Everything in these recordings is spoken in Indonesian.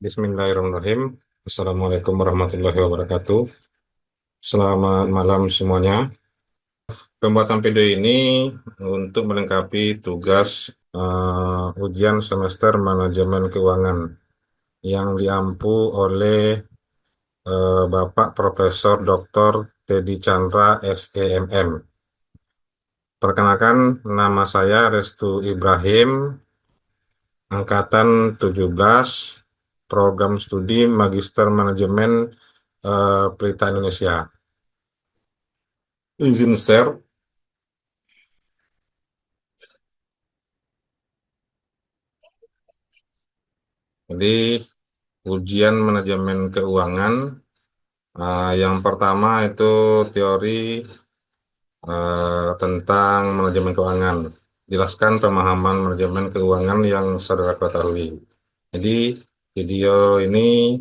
Bismillahirrahmanirrahim. Assalamualaikum warahmatullahi wabarakatuh. Selamat malam semuanya. Pembuatan video ini untuk melengkapi tugas ujian semester manajemen keuangan yang diampu oleh Bapak Profesor Dr. Teddy Chandra SEMM. Perkenalkan, nama saya Restu Ibrahim, angkatan 17, program studi Magister Manajemen Pelita Indonesia. Izin share. Jadi ujian manajemen keuangan yang pertama itu teori tentang manajemen keuangan. Jelaskan pemahaman manajemen keuangan yang saudara ketahui. Jadi video ini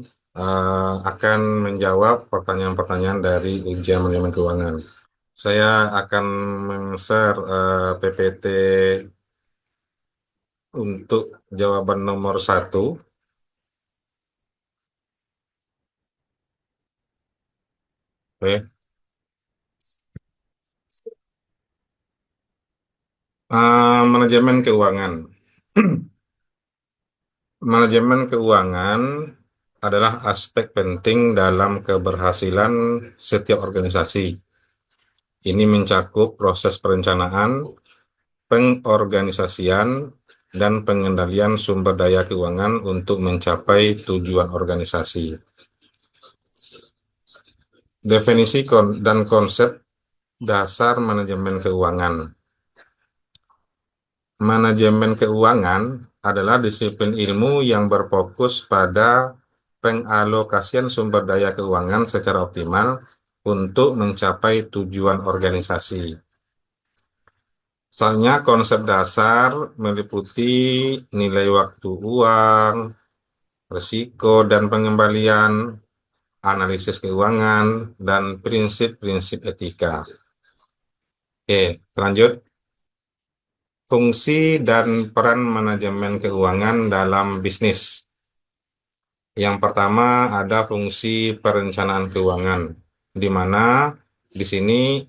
akan menjawab pertanyaan-pertanyaan dari ujian manajemen keuangan. Saya akan men-share PPT untuk jawaban nomor 1. Oke. Manajemen keuangan. Manajemen keuangan adalah aspek penting dalam keberhasilan setiap organisasi. Ini mencakup proses perencanaan, pengorganisasian, dan pengendalian sumber daya keuangan untuk mencapai tujuan organisasi. Definisi dan konsep dasar manajemen keuangan. Manajemen keuangan adalah disiplin ilmu yang berfokus pada pengalokasian sumber daya keuangan secara optimal untuk mencapai tujuan organisasi. Misalnya konsep dasar meliputi nilai waktu uang, risiko dan pengembalian, analisis keuangan, dan prinsip-prinsip etika. Oke, lanjut. Fungsi dan peran manajemen keuangan dalam bisnis. Yang pertama ada fungsi perencanaan keuangan, di mana di sini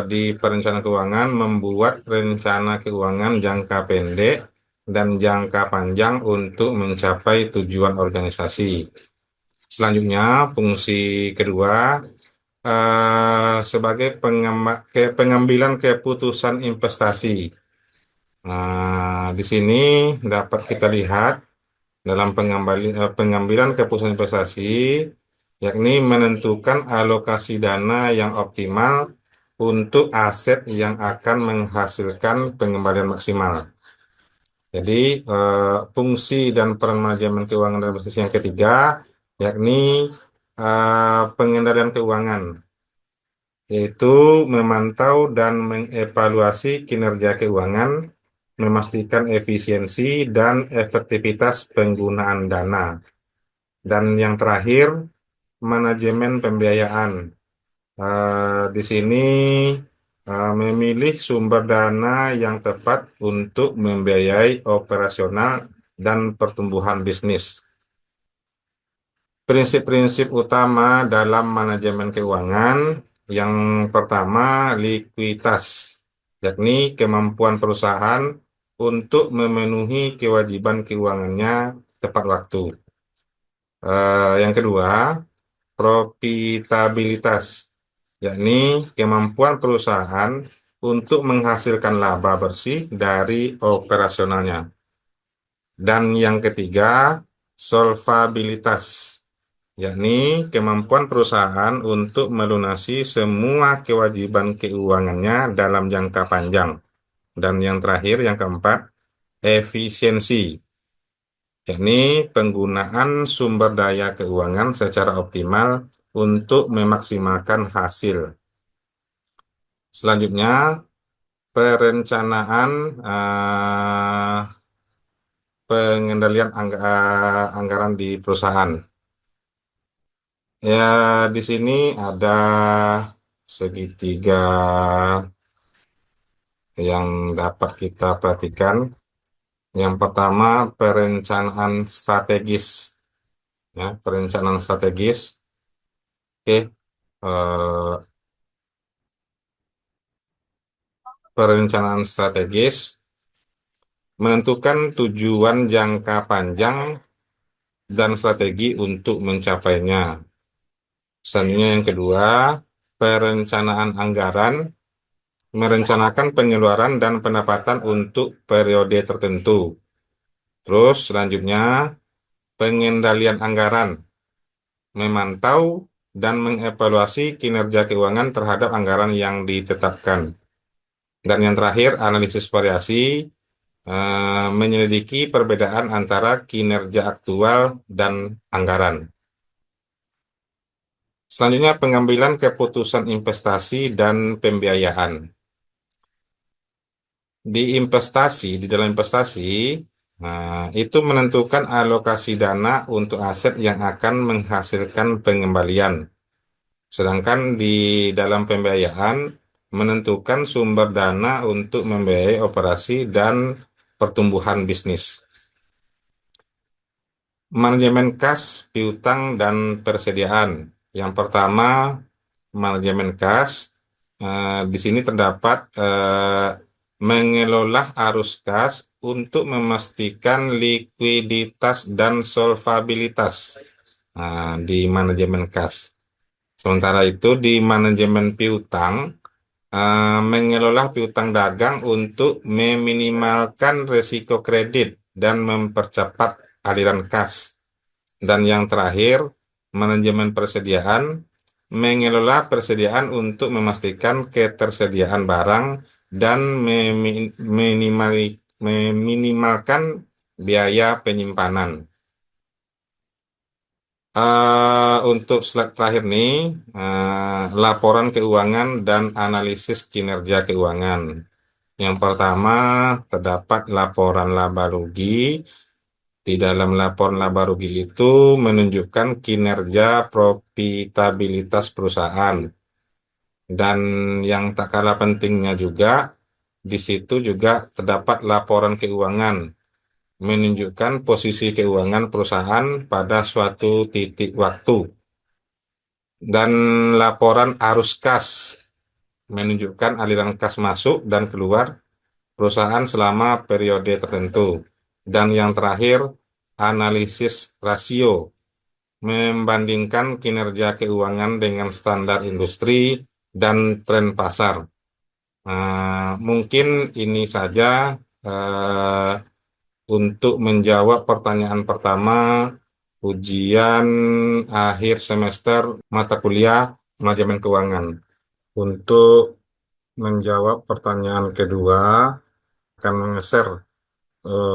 di perencanaan keuangan membuat rencana keuangan jangka pendek dan jangka panjang untuk mencapai tujuan organisasi. Selanjutnya, fungsi kedua sebagai pengambilan keputusan investasi. Nah, di sini dapat kita lihat dalam pengambilan keputusan investasi, yakni menentukan alokasi dana yang optimal untuk aset yang akan menghasilkan pengembalian maksimal. Jadi, fungsi dan peran manajemen keuangan dalam bisnis yang ketiga, yakni pengendalian keuangan, yaitu memantau dan mengevaluasi kinerja keuangan, memastikan efisiensi dan efektivitas penggunaan dana. Dan yang terakhir, manajemen pembiayaan. Di sini memilih sumber dana yang tepat untuk membiayai operasional dan pertumbuhan bisnis. Prinsip-prinsip utama dalam manajemen keuangan, yang pertama likuiditas, yakni kemampuan perusahaan untuk memenuhi kewajiban keuangannya tepat waktu. Yang kedua, profitabilitas, yakni kemampuan perusahaan untuk menghasilkan laba bersih dari operasionalnya. Dan yang ketiga, solvabilitas, yakni kemampuan perusahaan untuk melunasi semua kewajiban keuangannya dalam jangka panjang. Dan yang terakhir, yang keempat, efisiensi, yakni penggunaan sumber daya keuangan secara optimal untuk memaksimalkan hasil. Selanjutnya, perencanaan pengendalian anggaran di perusahaan. Ya, di sini ada segitiga yang dapat kita perhatikan. Yang pertama, perencanaan strategis. ya, perencanaan strategis. Oke, perencanaan strategis menentukan tujuan jangka panjang dan strategi untuk mencapainya. Selanjutnya yang kedua, perencanaan anggaran merencanakan pengeluaran dan pendapatan untuk periode tertentu. Terus selanjutnya, pengendalian anggaran memantau dan mengevaluasi kinerja keuangan terhadap anggaran yang ditetapkan. Dan yang terakhir, analisis variasi menyelidiki perbedaan antara kinerja aktual dan anggaran. Selanjutnya, pengambilan keputusan investasi dan pembiayaan. Di dalam investasi, itu menentukan alokasi dana untuk aset yang akan menghasilkan pengembalian. Sedangkan di dalam pembiayaan, menentukan sumber dana untuk membiayai operasi dan pertumbuhan bisnis. Manajemen kas, piutang, dan persediaan. Yang pertama, manajemen kas. Di sini terdapat mengelola arus kas untuk memastikan likuiditas dan solvabilitas di manajemen kas. Sementara itu di manajemen piutang, mengelola piutang dagang untuk meminimalkan risiko kredit dan mempercepat aliran kas. Dan yang terakhir, manajemen persediaan mengelola persediaan untuk memastikan ketersediaan barang dan meminimalkan biaya penyimpanan. Untuk slide terakhir nih, laporan keuangan dan analisis kinerja keuangan. Yang pertama, terdapat laporan laba rugi. Di dalam laporan laba rugi itu menunjukkan kinerja profitabilitas perusahaan. Dan yang tak kalah pentingnya juga, di situ juga terdapat laporan keuangan, menunjukkan posisi keuangan perusahaan pada suatu titik waktu. Dan laporan arus kas, menunjukkan aliran kas masuk dan keluar perusahaan selama periode tertentu. Dan yang terakhir, analisis rasio, membandingkan kinerja keuangan dengan standar industri dan tren pasar. Mungkin ini saja untuk menjawab pertanyaan pertama ujian akhir semester mata kuliah manajemen keuangan. Untuk menjawab pertanyaan kedua, akan meng-share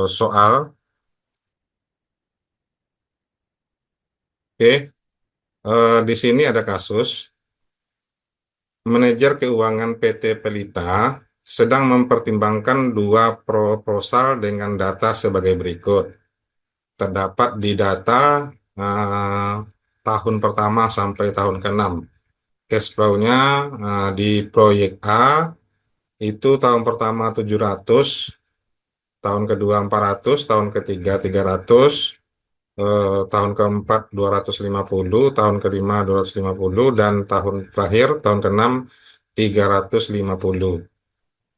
soal. Oke, di sini ada kasus. Manajer keuangan PT Pelita sedang mempertimbangkan dua proposal dengan data sebagai berikut. Terdapat di data tahun pertama sampai tahun ke-6. Cash flow-nya di proyek A itu tahun pertama 700, tahun kedua 400, tahun ketiga 300, tahun keempat 250, tahun kelima 250, dan tahun terakhir, tahun keenam 350.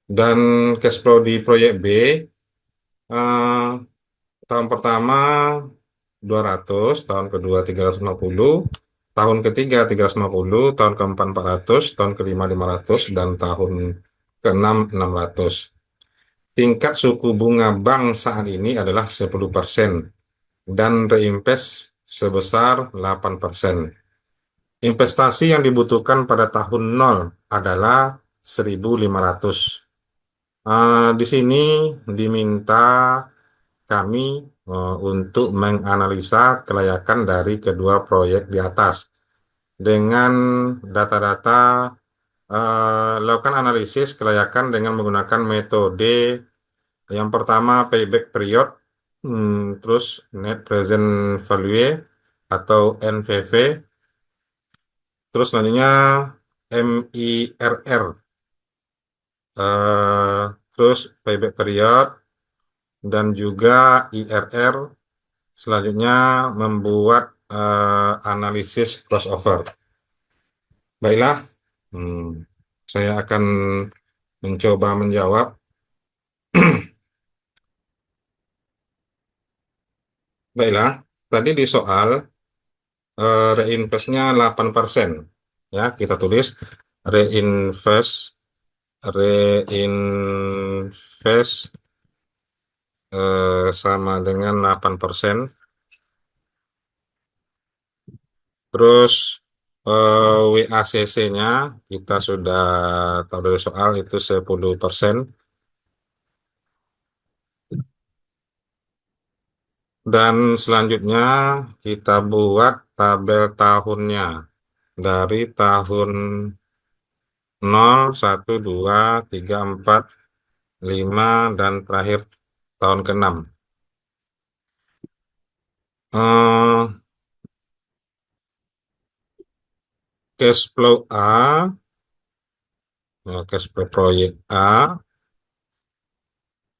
Dan cash flow di proyek B, eh, tahun pertama 200, tahun kedua 350, tahun ketiga 350, tahun keempat 400, tahun kelima 500, dan tahun keenam 600. Tingkat suku bunga bank saat ini adalah 10% dan reinvest sebesar 8%. Investasi yang dibutuhkan pada tahun 0 adalah 1.500. Di sini diminta kami untuk menganalisa kelayakan dari kedua proyek di atas. Dengan data-data, lakukan analisis kelayakan dengan menggunakan metode yang pertama payback period, terus net present value atau NPV, terus selanjutnya MIRR, terus payback period, dan juga IRR. Selanjutnya membuat analisis crossover. Baiklah, saya akan mencoba menjawab. Baiklah, tadi di soal reinvestnya 8%. Ya, kita tulis reinvest reinvest sama dengan 8%. Terus WACC-nya kita sudah tahu dari soal itu 10%. Dan selanjutnya kita buat tabel tahunnya dari tahun 0, 1, 2, 3, 4, 5, dan terakhir tahun ke-6. Eh, Cash flow A, cash flow proyek A,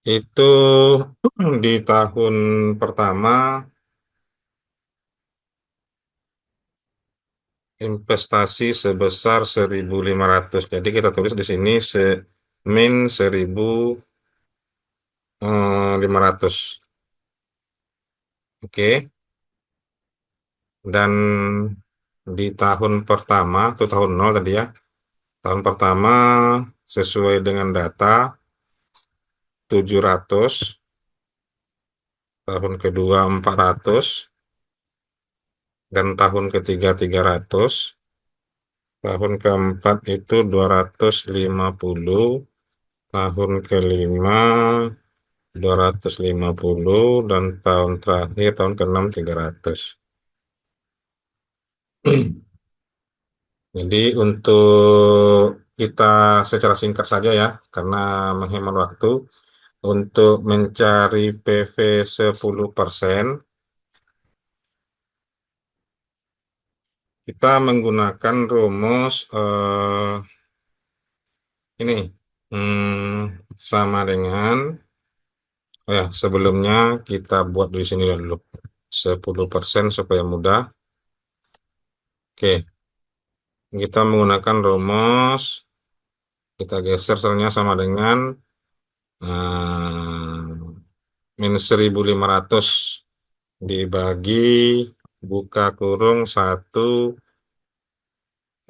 itu di tahun pertama investasi sebesar 1.500. Jadi kita tulis di sini min 1.500. Oke. Dan di tahun pertama, itu tahun 0 tadi ya. Tahun pertama sesuai dengan data 700, tahun kedua 400, dan tahun ketiga 300, tahun keempat itu 250, tahun kelima 250, dan tahun terakhir tahun keenam 300. Jadi untuk kita secara singkat saja ya, karena menghemat waktu, untuk mencari PV 10%, kita menggunakan rumus ini. Sama dengan, oh ya, sebelumnya kita buat di sini dulu. 10% supaya mudah. Oke, kita menggunakan rumus, kita geser selnya sama dengan min 1.500 dibagi buka kurung 1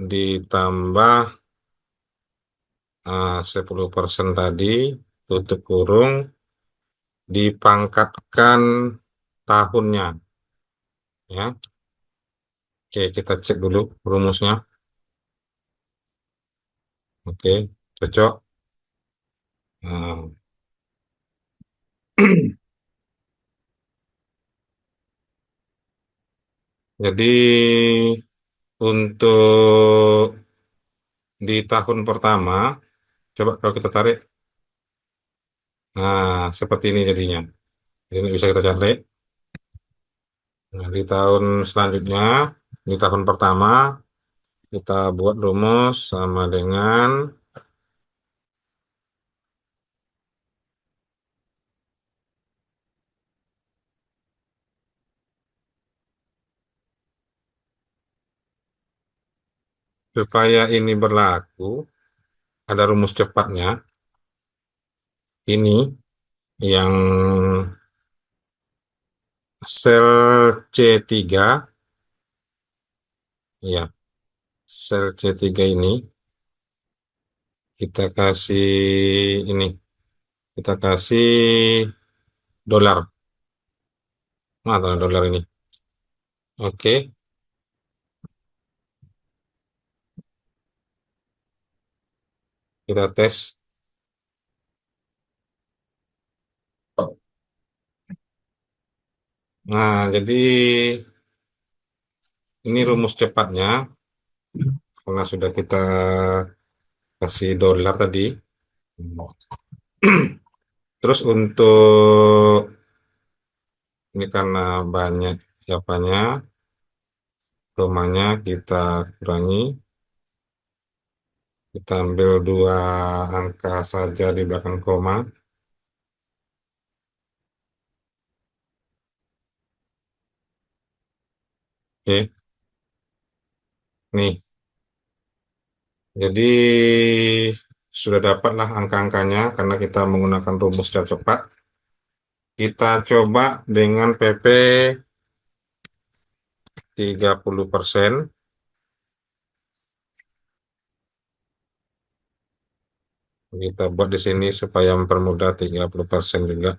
ditambah 10% tadi, tutup kurung, dipangkatkan tahunnya. Ya. Oke, kita cek dulu rumusnya. Oke, cocok. Nah, jadi untuk di tahun pertama, coba kalau kita tarik, nah seperti ini jadinya. Jadi ini bisa kita cari. Nah, di tahun selanjutnya, di tahun pertama, kita buat rumus sama dengan supaya ini berlaku, ada rumus cepatnya. Ini yang sel C3, ya, sel C3 ini kita kasih ini, kita kasih dolar. Mana dolar ini? Oke, kita tes. Nah, jadi ini rumus cepatnya karena sudah kita kasih dolar tadi. Terus untuk ini karena banyak siapanya, komanya kita kurangi. Kita ambil 2 angka saja di belakang koma. Oke, nih. Jadi sudah dapatlah angka-angkanya karena kita menggunakan rumus secara cepat. Kita coba dengan PP 30%. Kita buat di sini supaya mempermudah 30% juga.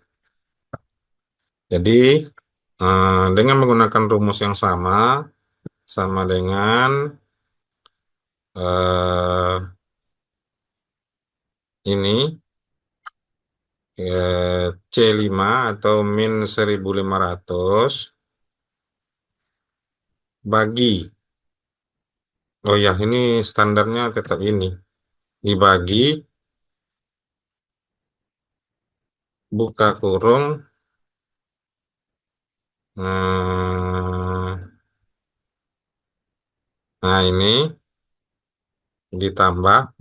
Jadi dengan menggunakan rumus yang sama, sama dengan eh, ini C5 atau min 1.500 bagi, oh ya ini standarnya tetap ini, dibagi buka kurung, nah ini ditambah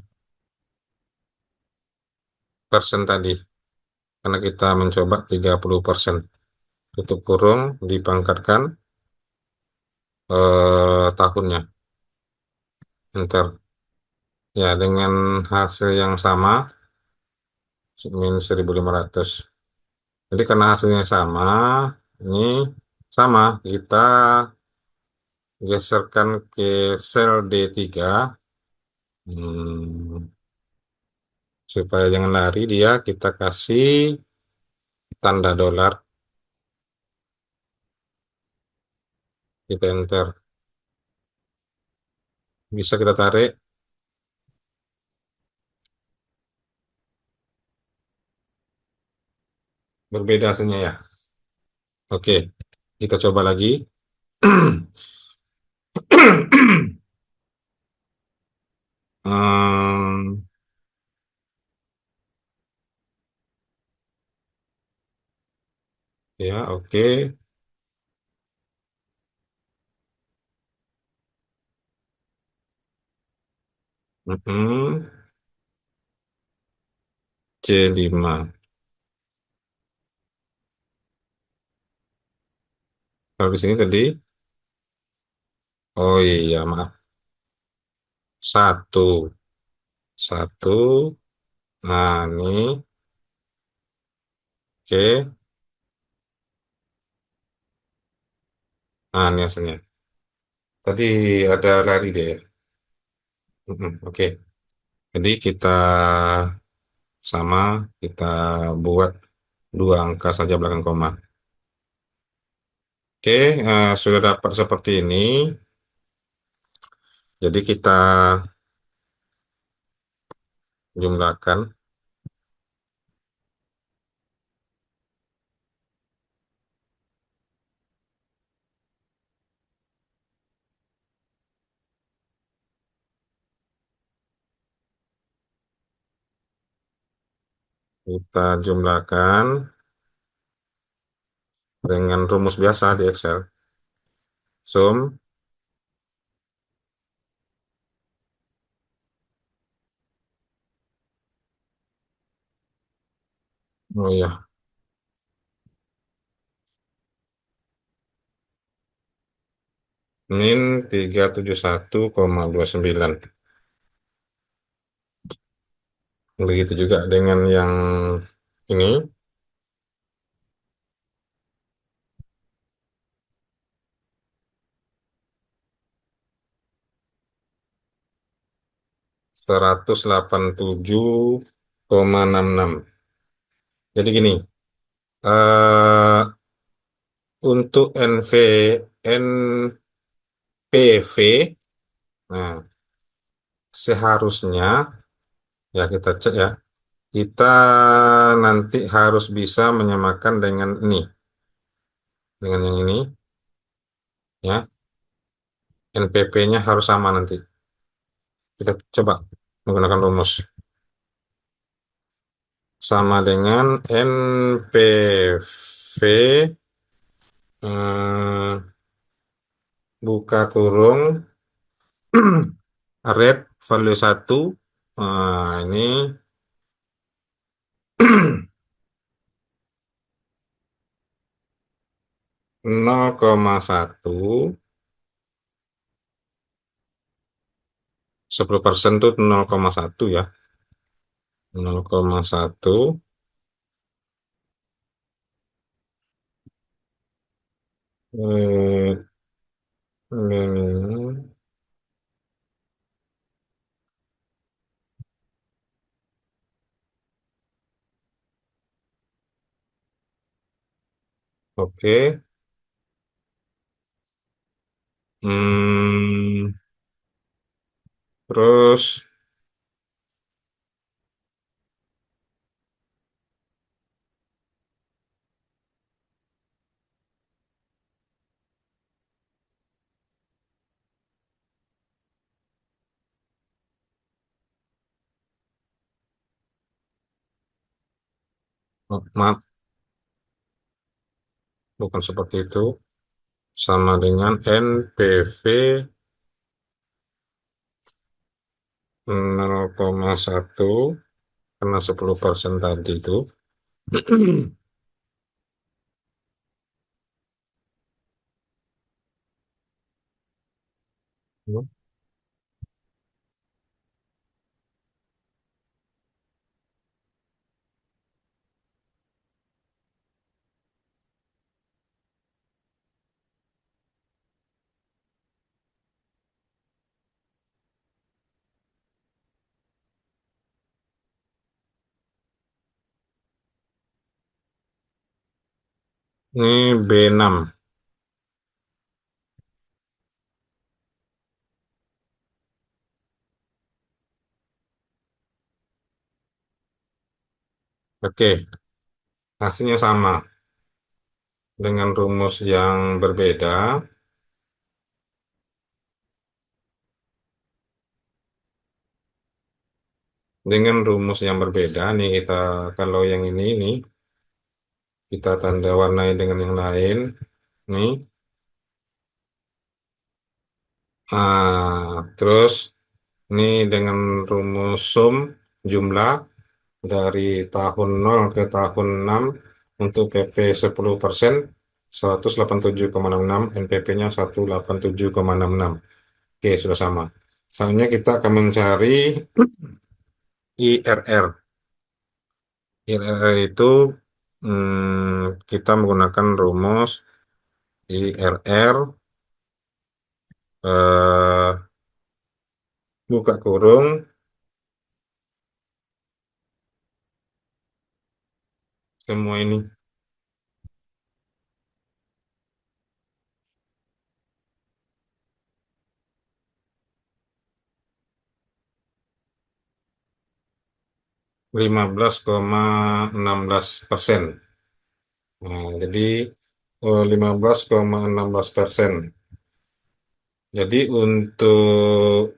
persen tadi, karena kita mencoba 30%. Tutup kurung, dipangkatkan tahunnya, enter. Ya, dengan hasil yang sama, min 1.500. Jadi karena hasilnya sama, ini sama, kita geserkan ke sel D3, hmm, supaya jangan lari dia, kita kasih tanda dolar, kita enter. Bisa kita tarik, berbeda hasilnya ya. Oke, kita coba lagi. Hmm, ya, oke. Mm-mm. C5. Kalau di sini tadi, oh iya, maaf. Satu. Satu. Nah, ini. Oke. Nah, ini hasilnya. Tadi ada lari deh. Oke. Jadi kita sama, kita buat dua angka saja belakang koma. Oke, sudah dapat seperti ini. Jadi kita jumlahkan. Kita jumlahkan dengan rumus biasa di Excel. Sum. Oh ya, min 371,29. Begitu juga dengan yang ini, 187,66. Jadi gini, eh, untuk NPV, nah seharusnya ya kita cek ya, kita nanti harus bisa menyamakan dengan ini, dengan yang ini, ya. NPV-nya harus sama nanti. Kita coba menggunakan rumus. Sama dengan NPV buka kurung rate value 1. Nah, ini 0,1 10% itu 0,1 ya. 0,1 eh, ini, oke. Hmm, terus maaf, bukan seperti itu. Sama dengan NPV 0,1 karena 10% tadi itu. Ini B6. Oke, hasilnya sama dengan rumus yang berbeda. Dengan rumus yang berbeda nih kita kalau yang ini kita tanda warnai dengan yang lain nih. Terus ini dengan rumus sum jumlah dari tahun 0 ke tahun 6 untuk PP 10% 187,66, NPP-nya 187,66. Oke, sudah sama. Selanjutnya kita akan mencari IRR. IRR itu kita menggunakan rumus IRR eh, buka kurung semua ini 15,16%. Nah, jadi 15,16%. Jadi untuk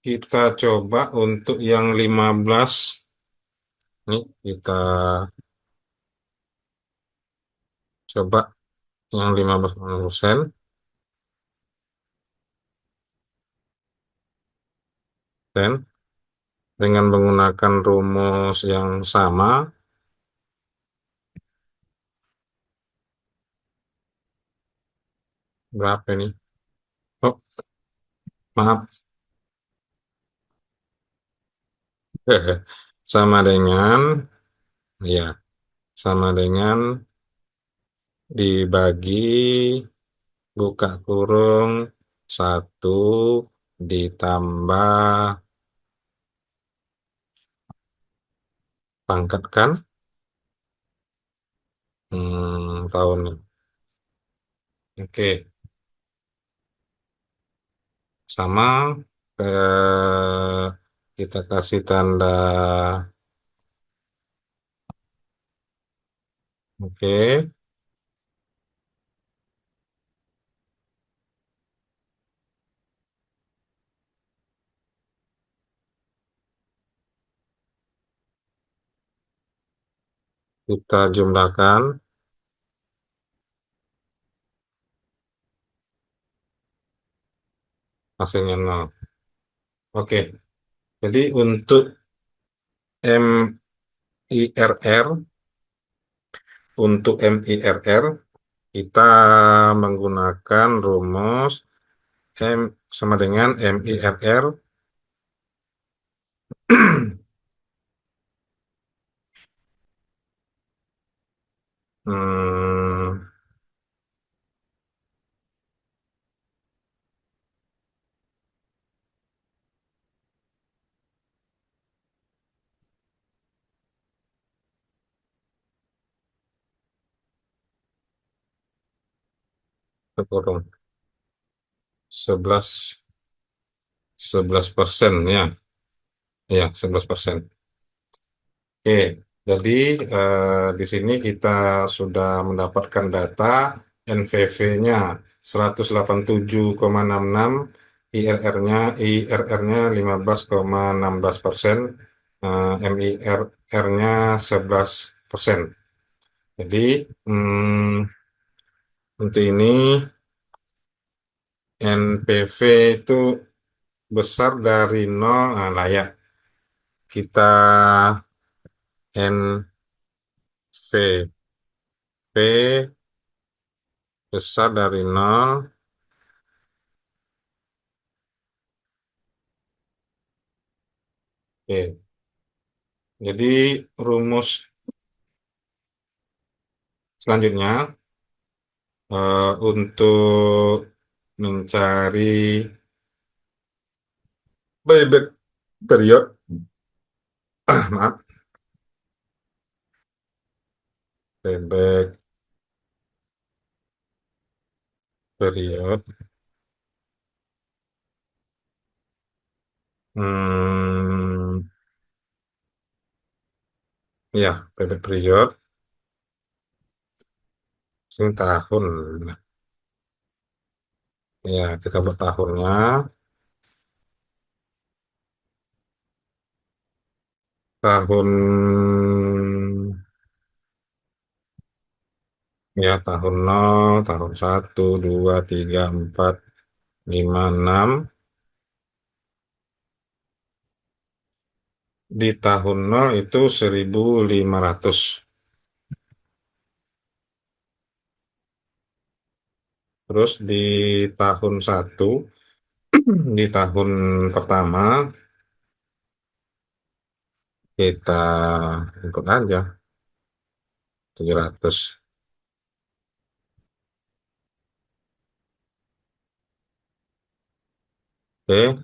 kita coba untuk yang 15 nih kita coba yang 15% dengan menggunakan rumus yang sama. Berapa ini? Oh, maaf. Sama dengan, ya, sama dengan dibagi buka kurung 1 ditambah pangkat kan tahun. Oke, sama kita kasih tanda. Oke, kita jumlahkan hasilnya 0. Oke, jadi untuk MIRR, MIRR kita menggunakan rumus sama dengan MIRR. Hmm, Kurang 11 11% ya, ya 11%. Oke, jadi di sini kita sudah mendapatkan data NVV-nya 187,66, IRR-nya 15,16%, MIRR-nya 11%. Jadi untuk ini NPV itu besar dari nol, nah, layak kita NVV besar dari nol. Oke. Jadi rumus selanjutnya untuk mencari payback period, maaf, payback period, hmm, ya payback period ini tahun, ya kita buat tahunnya, tahun, ya tahun nol, tahun satu, 2, 3, 4, 5, 6. Di tahun nol itu 1.500. Terus di tahun satu, di tahun pertama kita input aja 700. Oke,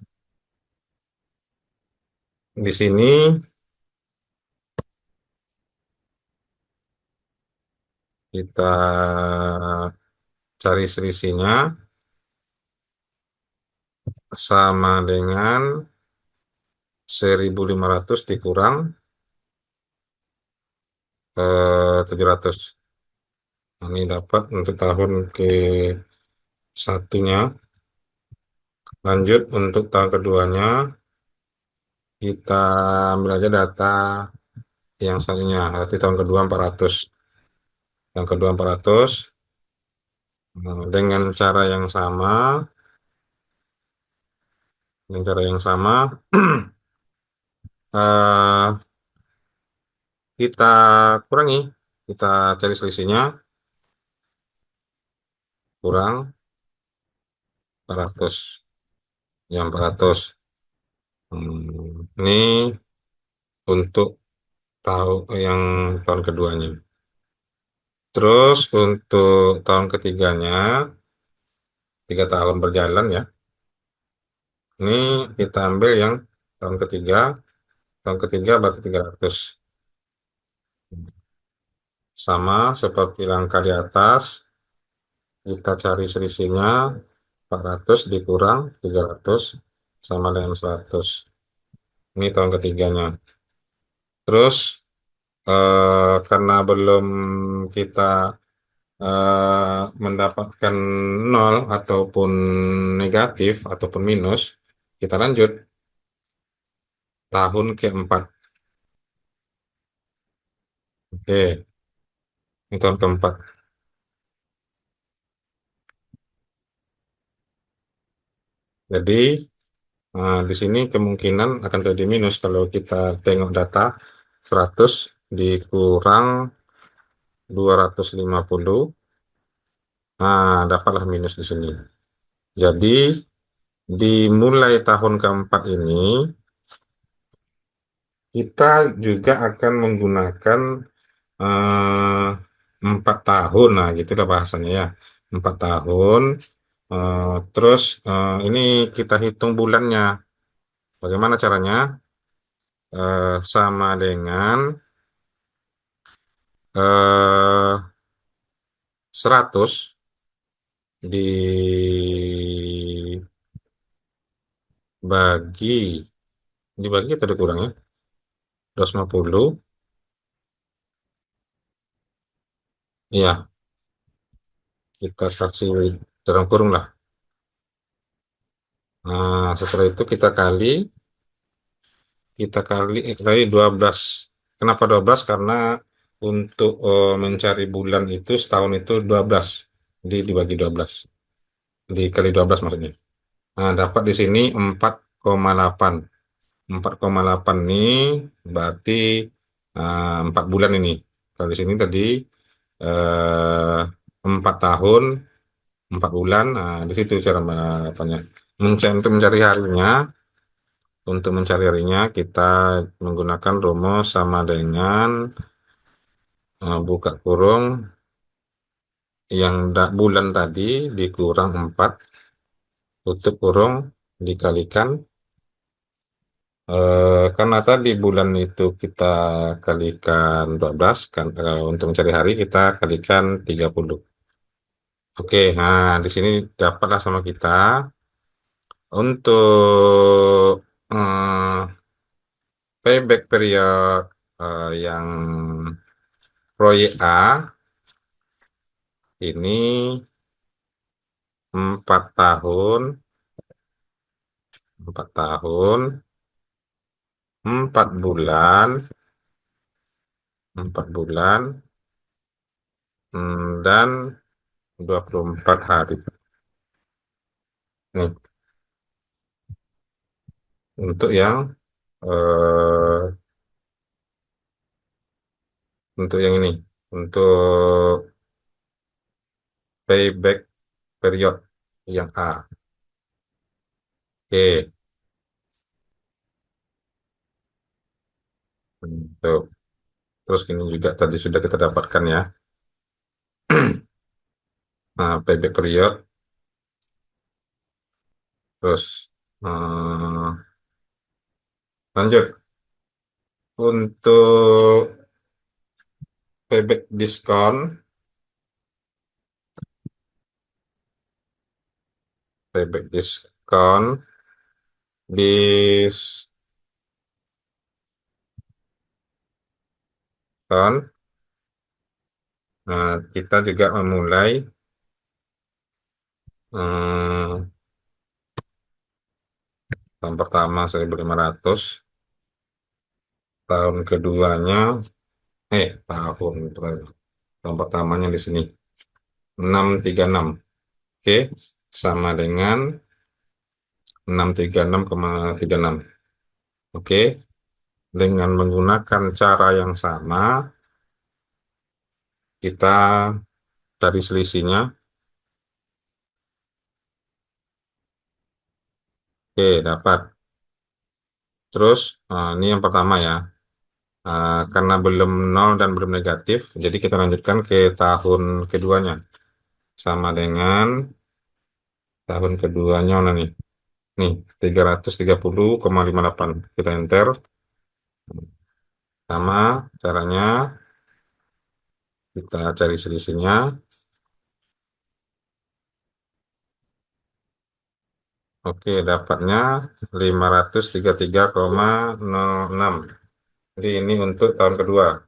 di sini kita cari selisihnya sama dengan 1.500 dikurang 700. Ini dapat untuk tahun ke satunya. Lanjut untuk tahun keduanya, kita ambil aja data yang selanjutnya. Berarti tahun kedua 400. Yang kedua 400. Dengan cara yang sama, dengan cara yang sama, eh, kita kurangi, kita cari selisihnya, kurang 400, ya 400. Ini untuk tahu yang tahun keduanya. Terus untuk tahun ketiganya, 3 tahun berjalan ya. Ini kita ambil yang tahun ketiga berarti 300. Sama seperti langkah di atas, kita cari selisihnya 400 dikurang 300 sama dengan 100. Ini tahun ketiganya. Terus karena belum kita mendapatkan nol ataupun negatif ataupun minus, kita lanjut tahun keempat. Oke, ini tahun keempat. Jadi di sini kemungkinan akan terjadi minus kalau kita tengok data 100 dikurang 250. Nah, dapatlah minus di sini. Jadi Dimulai tahun keempat ini, kita juga akan menggunakan 4 tahun, nah gitulah bahasanya ya, 4 tahun. Terus ini kita hitung bulannya. Bagaimana caranya? Sama dengan 100 dibagi, atau dikurang ya? 250, iya, kita kasih dalam kurung lah. Nah, setelah itu kita kali 12. Kenapa 12? Karena untuk mencari bulan itu setahun itu 12. Dibagi 12. Dikali 12 maksudnya. Nah, dapat di sini 4,8. 4,8 ini berarti 4 bulan ini. Kalau di sini tadi eh, 4 tahun, 4 bulan. Nah, di situ cara apanya. Untuk mencari harinya, kita menggunakan rumus sama dengan buka kurung yang bulan tadi dikurang 4, tutup kurung, dikalikan. Karena tadi bulan itu kita kalikan 12, kan, untuk mencari hari kita kalikan 30. Oke, nah di sini dapatlah sama kita untuk payback period yang proyek A ini 4 tahun, 4 tahun, 4 bulan, 4 bulan, dan 24 hari. Nih, untuk yang eh, untuk yang ini, untuk payback period yang A. Oke, untuk terus ini juga tadi sudah kita dapatkan ya. Nah, payback period, terus lanjut untuk payback diskon, diskon. Nah, kita juga memulai hmm, tahun pertama 1.500, tahun keduanya tahun pertamanya di sini 636. Oke, sama dengan 636,36. Oke, dengan menggunakan cara yang sama, kita cari selisihnya. Oke, dapat. Terus, ini yang pertama ya. Karena belum nol dan belum negatif, jadi kita lanjutkan ke tahun keduanya. Sama dengan tahun keduanya mana nih? Nih, 330,58. Kita enter. Sama caranya, kita cari selisihnya. Oke, dapatnya 533,06. Jadi ini untuk tahun kedua.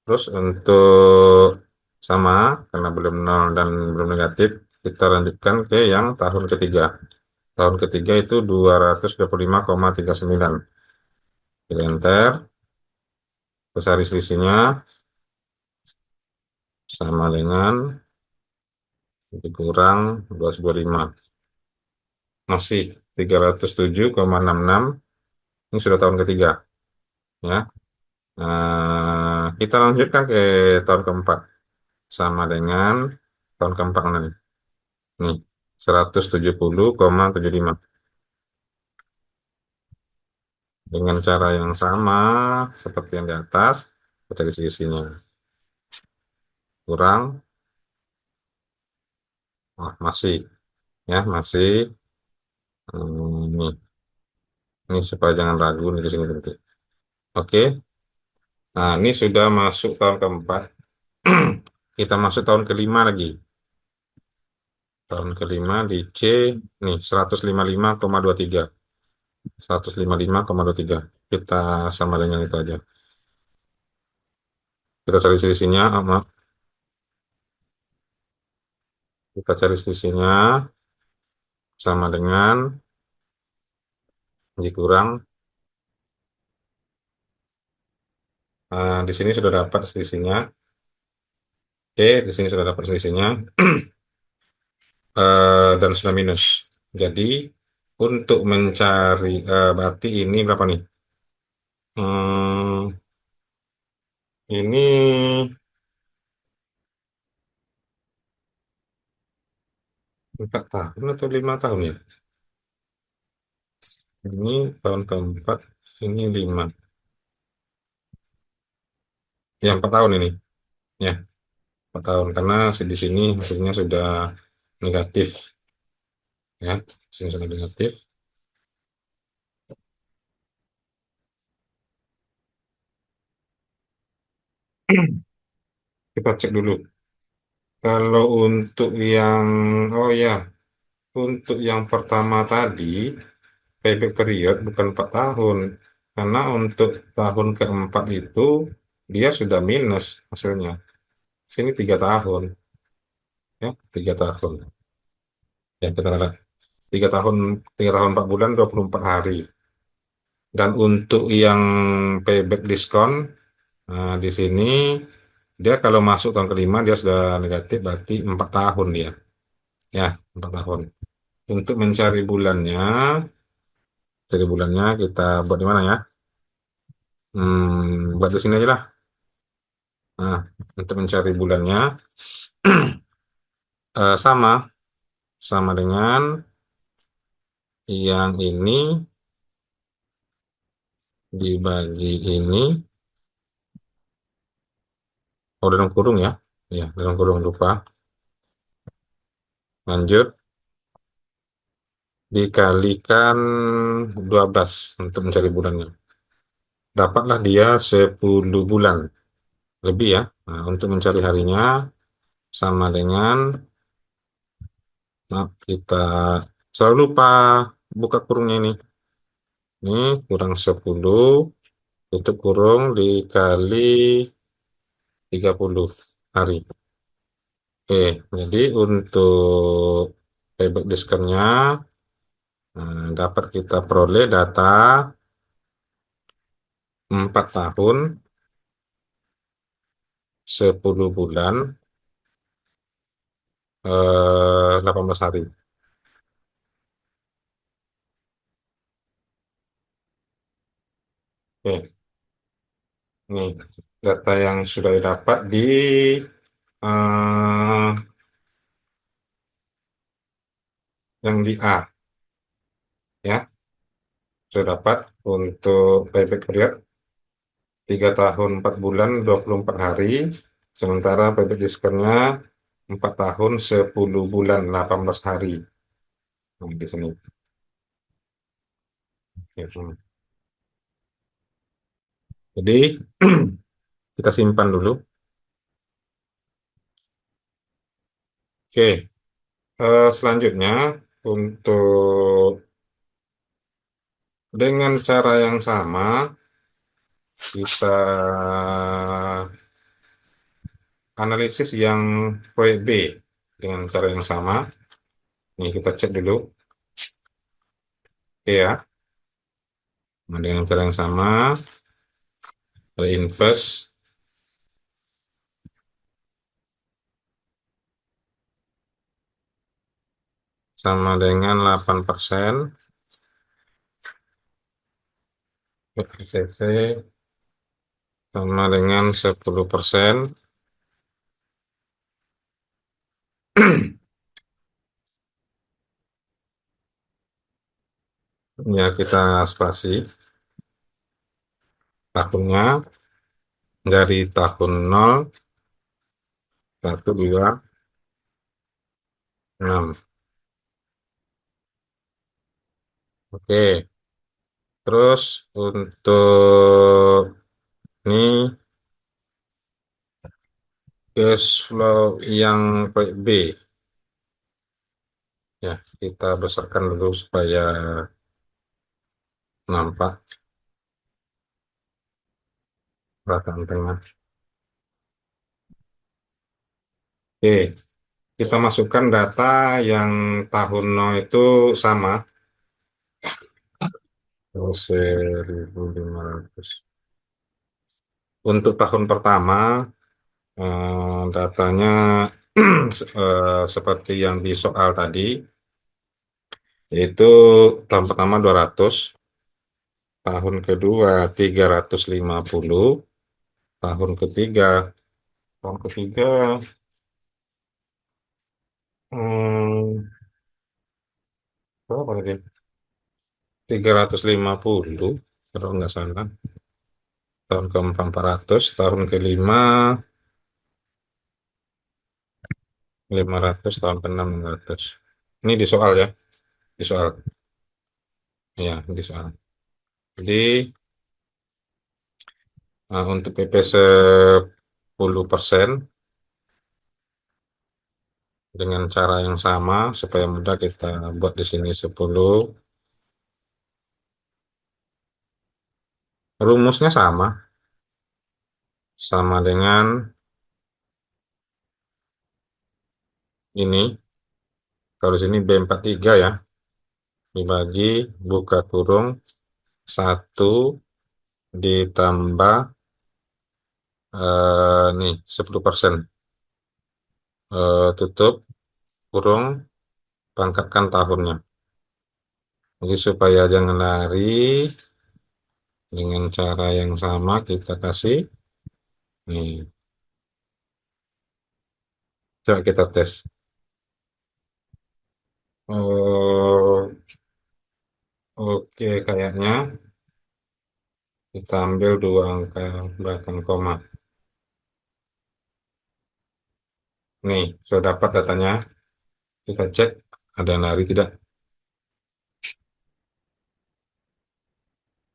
Terus untuk sama, karena belum nol dan belum negatif, kita lanjutkan ke yang tahun ketiga. Tahun ketiga itu 225,39. Kita enter, terus hari selisihnya sama dengan dikurang 225. Masih 307,66. Ini sudah tahun ketiga. Ya. Kita lanjutkan ke tahun keempat. Sama dengan tahun keempat mana nih? Nih, 170,75. Dengan cara yang sama seperti yang di atas, kita cari selisihnya. Kurang, oh, masih, ya masih. Ini supaya jangan ragu nih di sini nanti. Oke, nah ini sudah masuk tahun keempat. Kita masuk tahun kelima lagi. Tahun kelima di C, nih 155,23. 155,23. Kita sama dengan itu aja. Kita cari selisihnya, maaf. Kita cari selisihnya sama dengan dikurang. Di sini sudah dapat selisihnya. Oke, di sini sudah dapat selisihnya. Dan sudah minus. Jadi untuk mencari berarti ini berapa nih? Hmm, ini 4 tahun atau 5 tahun ya? Ini tahun keempat, ini 5. Ya 4 tahun ini. Ya 4 tahun karena di sini hasilnya sudah negatif. Ya, sini sudah negatif. Kita cek dulu. Kalau untuk yang, oh ya, untuk yang pertama tadi, payback period bukan 4 tahun. Karena untuk tahun keempat itu, dia sudah minus hasilnya. Sini 3 tahun. Ya, 3 tahun. Ya, kita lihat. 3 tahun, 3 tahun 4 bulan, 24 hari. Dan untuk yang payback diskon, nah, di sini dia kalau masuk tahun kelima, dia sudah negatif, berarti 4 tahun dia. Ya, 4 tahun. Untuk mencari bulannya, dari bulannya kita buat di mana ya? Buat di sini aja lah. Nah, untuk mencari bulannya sama, sama dengan yang ini dibagi ini, oh dalam kurung ya, ya dalam kurung lupa. Lanjut, dikalikan 12 untuk mencari bulannya. Dapatlah dia 10 bulan lebih ya. Nah, untuk mencari harinya sama dengan, nah, kita selalu lupa buka kurungnya ini. Ini kurang 10 tutup kurung dikali 30 hari. Oke, jadi untuk payback diskonnya dapat kita peroleh data 4 tahun 10 bulan 18 hari. Oke, ini data yang sudah didapat di eh, yang di A ya. Sudah dapat untuk payback period 3 tahun 4 bulan 24 hari, sementara payback diskonnya 4 tahun 10 bulan 18 hari. Nah, di sini. Ya, jadi kita simpan dulu. Oke, selanjutnya untuk dengan cara yang sama kita analisis yang proyek B dengan cara yang sama. Ini kita cek dulu. Oke ya. Nah, dengan cara yang sama, reinvest sama dengan 8%. PCC sama dengan 10%. Ya, kita spasi. tahunnya dari tahun 0, 1, 2, 6. Oke, terus untuk ini cash flow yang B. Ya, kita besarkan dulu supaya nampak perhatian tengah. Oke, kita masukkan data yang tahun 0 itu sama. Oh, 1.500. Untuk tahun pertama, datanya seperti yang di soal tadi, yaitu tahun pertama 200, tahun kedua 350, tahun ketiga, tahun ketiga hmm, berapa tadi? 350, kalau nggak salah. Tahun keempat 400, tahun kelima 500, tahun keenam 600. Ini di soal ya, di soal. Ya, di soal. Jadi untuk PP 10% dengan cara yang sama supaya mudah kita buat di sini 10. Rumusnya sama dengan ini. Kalau di sini B43 ya, dibagi buka kurung 1 ditambah nih 10%, tutup kurung, pangkatkan tahunnya. Jadi supaya jangan lari, dengan cara yang sama kita kasih nih. Coba kita tes. Oh, oke, kayaknya kita ambil dua angka belakang koma. Nih, sudah dapat datanya. Kita cek ada yang lari tidak.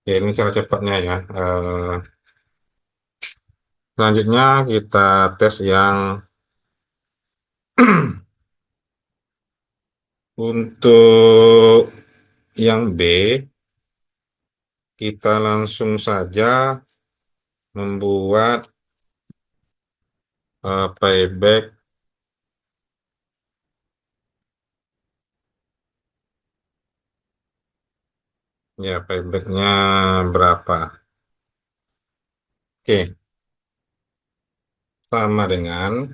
Oke, ini cara cepatnya ya. Selanjutnya kita tes yang untuk yang B, kita langsung saja membuat payback. Ya, paybacknya berapa? Oke, sama dengan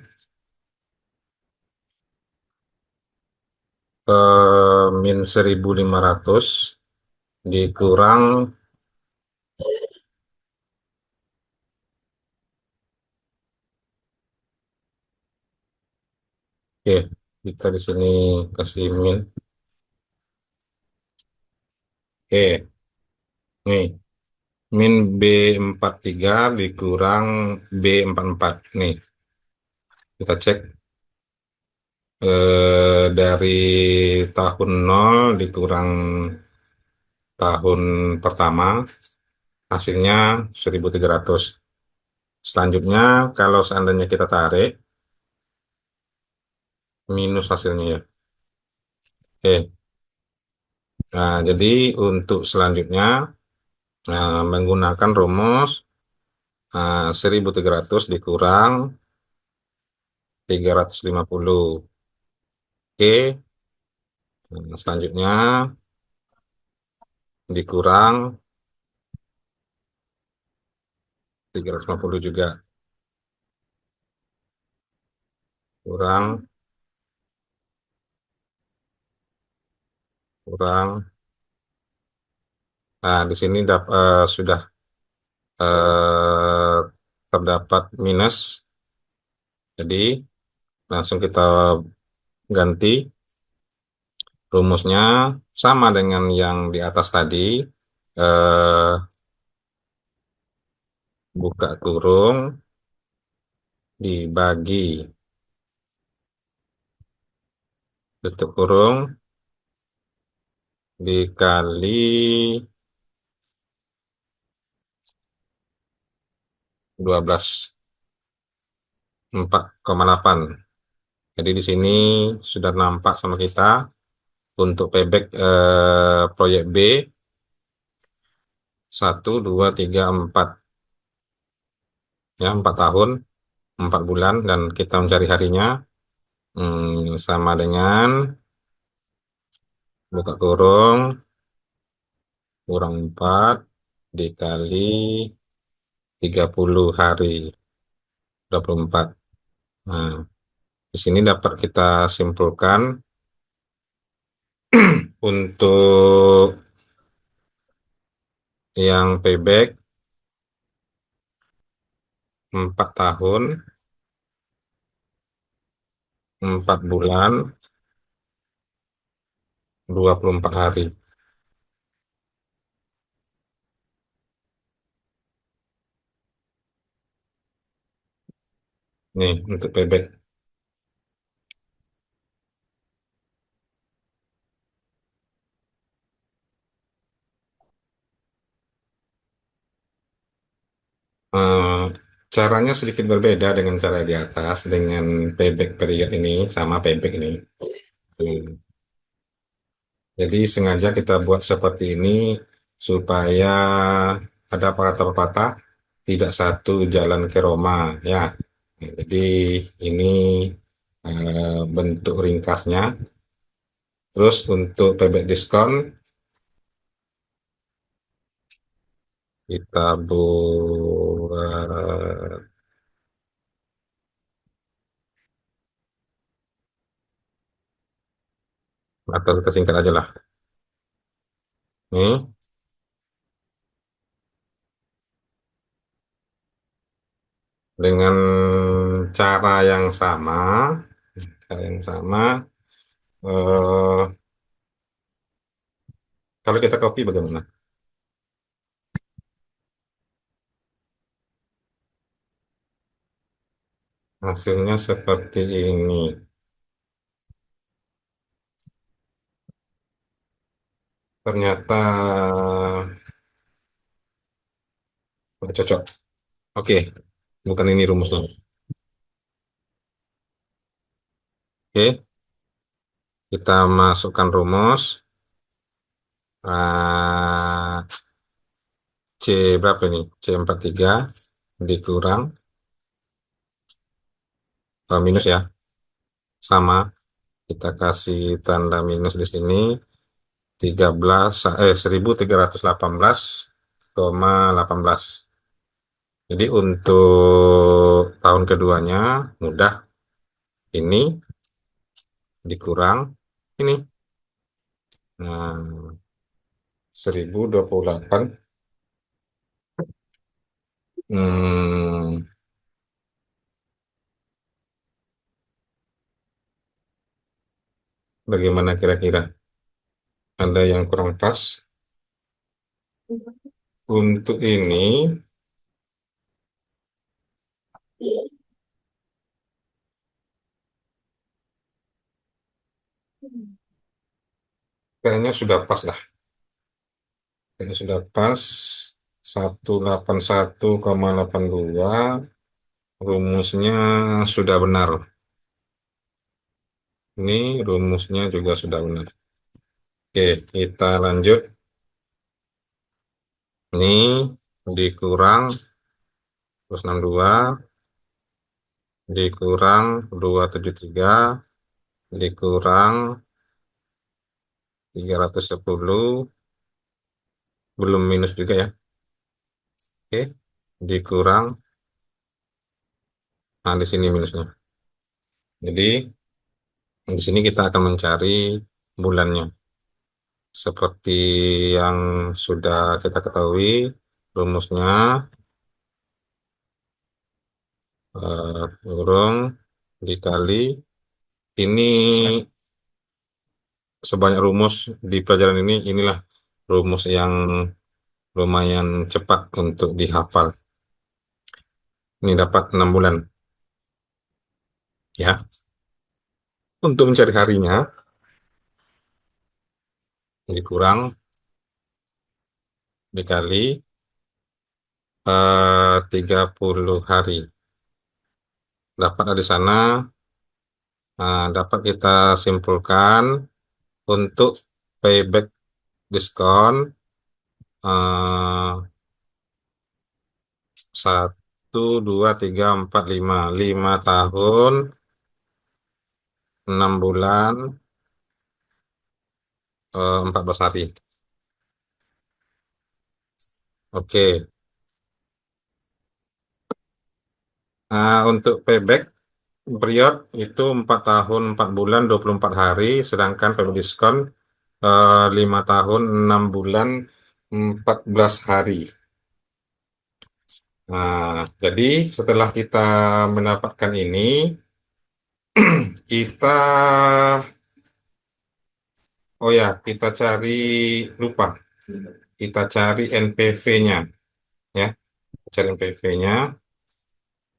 min 1.500 dikurang. Oke, kita di sini kasih min. Oke, nih min B43 dikurang B44. Nih, kita cek dari tahun 0 dikurang tahun pertama, hasilnya 1.300. Selanjutnya, kalau seandainya kita tarik, minus hasilnya ya. Oke, nah jadi untuk selanjutnya, menggunakan rumus 1.300 dikurang 350. Oke, nah, selanjutnya dikurang 350 juga. Kurang, kurang. Nah, di sini sudah eh, terdapat minus. Jadi langsung kita ganti rumusnya sama dengan yang di atas tadi. Eh, buka kurung, dibagi, tutup kurung, dikali 12, 4,8. Jadi di sini sudah nampak sama kita untuk payback proyek B 1, 2, 3, 4, ya 4 tahun 4 bulan, dan kita mencari harinya. Sama dengan buka kurung kurang 4 dikali 30 hari, 24. Nah, di sini dapat kita simpulkan untuk yang payback 4 tahun 4 bulan 24 hari. Nih untuk payback. Eh, Caranya sedikit berbeda dengan cara di atas, dengan payback period ini sama payback ini. Hmm. Jadi sengaja kita buat seperti ini supaya ada patah-patah, tidak satu jalan ke Roma, ya. Jadi ini bentuk ringkasnya. Terus untuk payback diskon kita buat atau kesingkat aja lah. Nih dengan cara yang sama, cara yang sama. eh, Kalau kita copy bagaimana? Hasilnya seperti ini. Ternyata nggak cocok. Oke, bukan ini rumusnya. Oke, kita masukkan rumus. Ah, C berapa ini? C43 dikurang minus ya. Sama, kita kasih tanda minus di sini. 13 1318,18. Jadi untuk tahun keduanya mudah, ini dikurang ini. Nah, 1028. Hmm, Bagaimana kira-kira? Ada yang kurang pas? Untuk ini kayaknya sudah pas lah. Kayaknya sudah pas. 181,82 rumusnya sudah benar. Ini rumusnya juga sudah benar. Oke, kita lanjut. Ini dikurang terus 62 dikurang 273 dikurang 310, belum minus juga ya. Oke, dikurang, nah di sini minusnya. Jadi di sini kita akan mencari bulannya. Seperti yang sudah kita ketahui, rumusnya kurung dikali ini, sebanyak rumus di pelajaran ini, inilah rumus yang lumayan cepat untuk dihafal. Ini dapat 6 bulan. Ya, untuk mencari harinya, dikurang dikali 30 hari. Dapat dari sana, dapat kita simpulkan untuk payback diskon 1, 2, 3, 4, 5 tahun, 6 bulan, 14 hari. Oke. Untuk payback period itu 4 tahun 4 bulan 24 hari, sedangkan payback diskon 5 tahun 6 bulan 14 hari. Jadi setelah kita mendapatkan ini, kita, oh ya, kita cari, lupa, kita cari NPV-nya, ya, cari NPV-nya,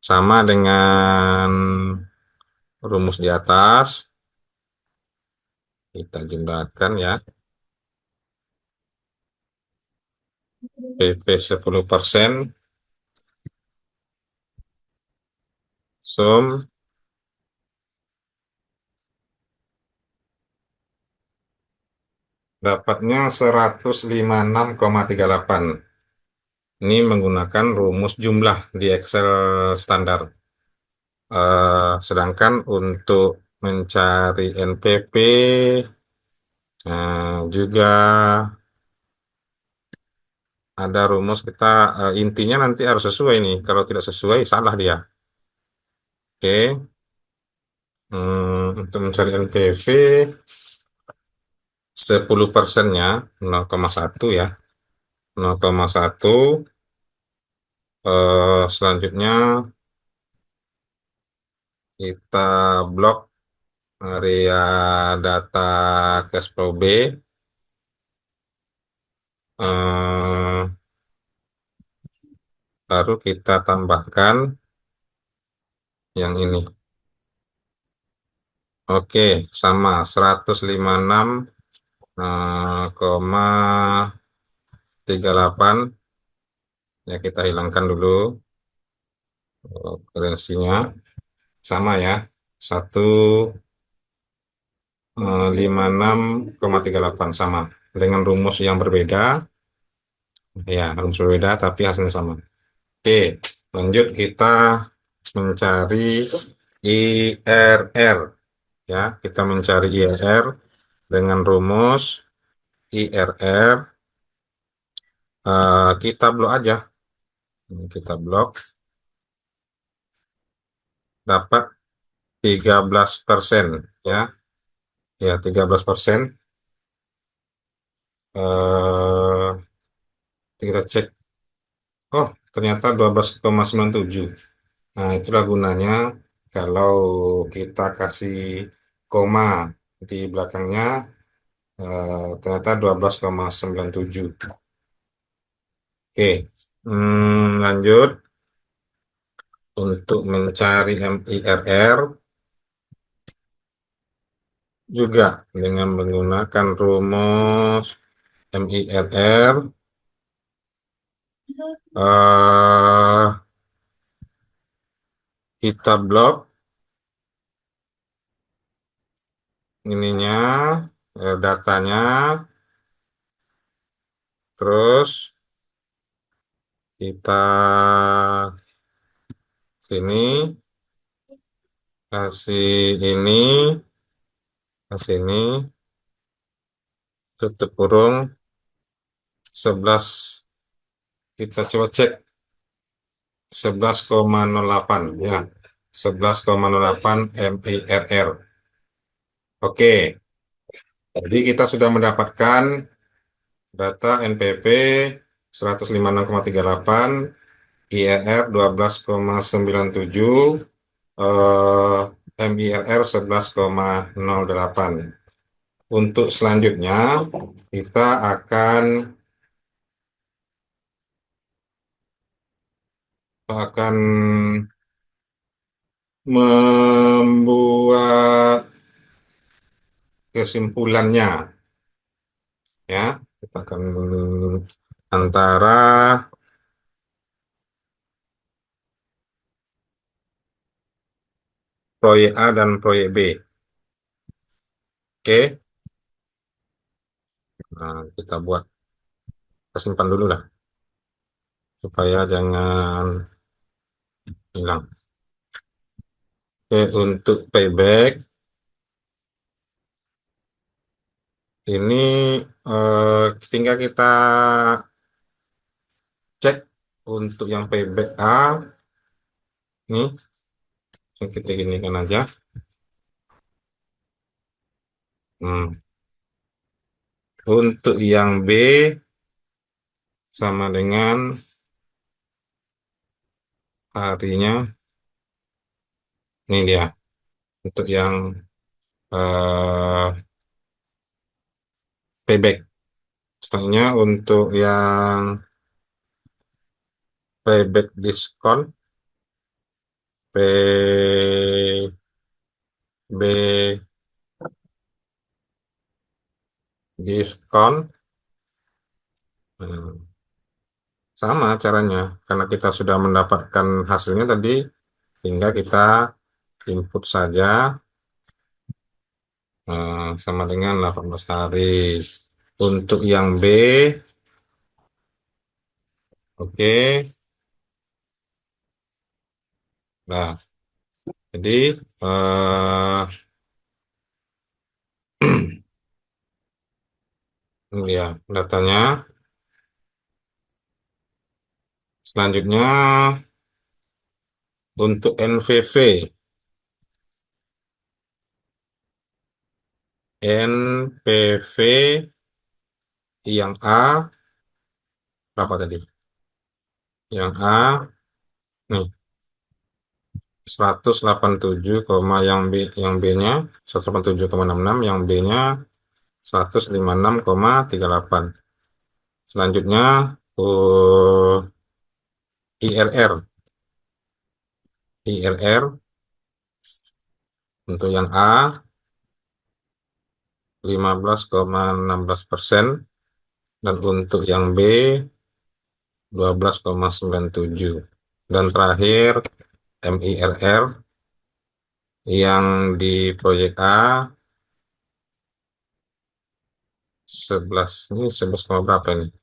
sama dengan rumus di atas, kita jumlahkan ya, PP 10%, sum, dapatnya 156,38. Ini menggunakan rumus jumlah di Excel standar. Sedangkan untuk mencari NPV juga ada rumus kita, intinya nanti harus sesuai nih. Kalau tidak sesuai salah dia. Oke. Untuk mencari NPV 10%-nya 0,1 ya. 0,1. Selanjutnya kita blok area data cash flow B. Eh, Baru kita tambahkan yang ini. Oke, sama 156 koma 38 ya, kita hilangkan dulu referensinya, sama ya, 156,38 sama dengan rumus yang berbeda ya, rumus berbeda tapi hasilnya sama. Oke, lanjut kita mencari IRR ya, kita mencari IRR dengan rumus IRR, kita blok aja. Kita blok, dapat 13% ya. Ya, 13%. Kita cek. Oh, ternyata 12,97. Nah, itulah gunanya kalau kita kasih koma di belakangnya, ternyata 12,97. Oke, lanjut. Untuk mencari MIRR juga dengan menggunakan rumus MIRR, kita blok ininya, datanya, terus kita sini kasih ini, kasih ini, tutup kurung 11, kita coba cek 11,08 ya, 11,08 MIRR. Oke, jadi kita sudah mendapatkan data NPV 156,38, IRR 12,97, MIRR 11,08. Untuk selanjutnya kita akan akan membuat kesimpulannya, ya. Kita akan antara proyek A dan proyek B. Oke, nah, kita buat, kita simpan dulu lah, supaya jangan hilang. Oke, untuk payback, ini tinggal kita cek untuk yang payback A, nih, kita ginikan aja. Hmm. Untuk yang B, sama dengan harinya, ini dia. Untuk yang payback. Setelahnya untuk yang payback diskon, PB diskon, hmm, sama caranya. Karena kita sudah mendapatkan hasilnya tadi, tinggal kita input saja, sama dengan 18 hari. Untuk yang B, oke. Nah, jadi ini ya datanya. Selanjutnya untuk NVV, NPV yang A berapa tadi? Yang A nih 187, yang B-nya 187,66, yang B-nya 156,38. Selanjutnya IRR. IRR untuk yang A 15,16% dan untuk yang B 12,97. Dan terakhir MIRR yang di proyek A 11, ini 11, berapa ini?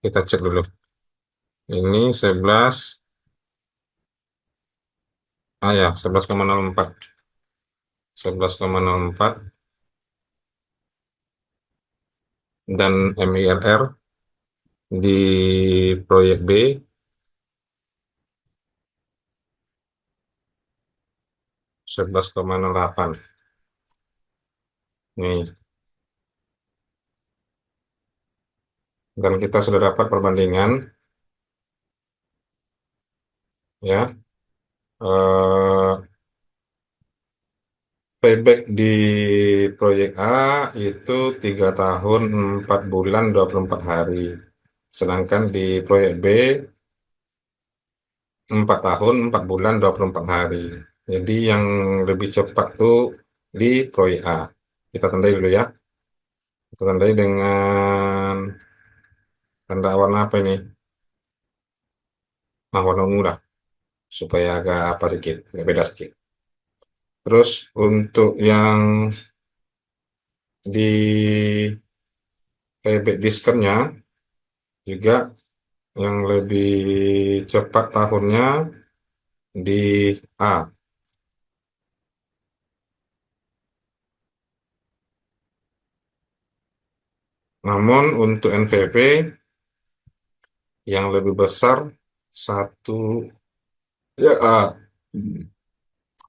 Kita cek dulu. Ini 11, ya 11,04. 11,04 dan MIRR di proyek B 11,08. Nih, dan kita sudah dapat perbandingan, ya. Eh, Payback di proyek A itu 3 tahun 4 bulan 24 hari. Sedangkan di proyek B 4 tahun 4 bulan 24 hari. Jadi yang lebih cepat tuh di proyek A. Kita tandai dulu ya. Kita tandai dengan tanda warna apa ini? Warna ungu lah. Supaya agak apa sedikit, agak beda sedikit. Terus untuk yang di payback diskonnya juga yang lebih cepat tahunnya di A. Namun untuk NVP yang lebih besar satu, ya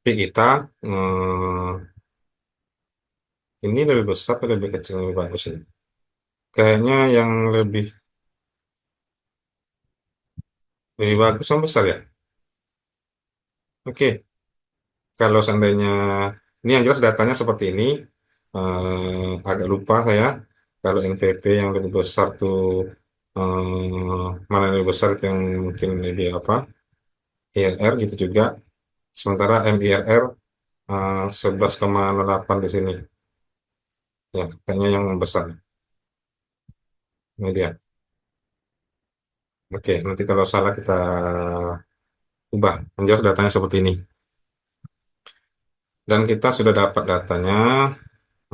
tapi kita ini lebih besar atau lebih kecil lebih bagus ini? Kayaknya yang lebih bagus yang besar ya. Oke, kalau seandainya ini yang jelas datanya seperti ini, agak lupa saya kalau NPP yang lebih besar tuh mana yang lebih besar itu yang mungkin lebih apa IRR gitu juga. Sementara MIRR 11,8 di sini. Ya, kayaknya yang besar. Ini dia. Oke, nanti kalau salah kita ubah. Yang jelas datanya seperti ini. Dan kita sudah dapat datanya.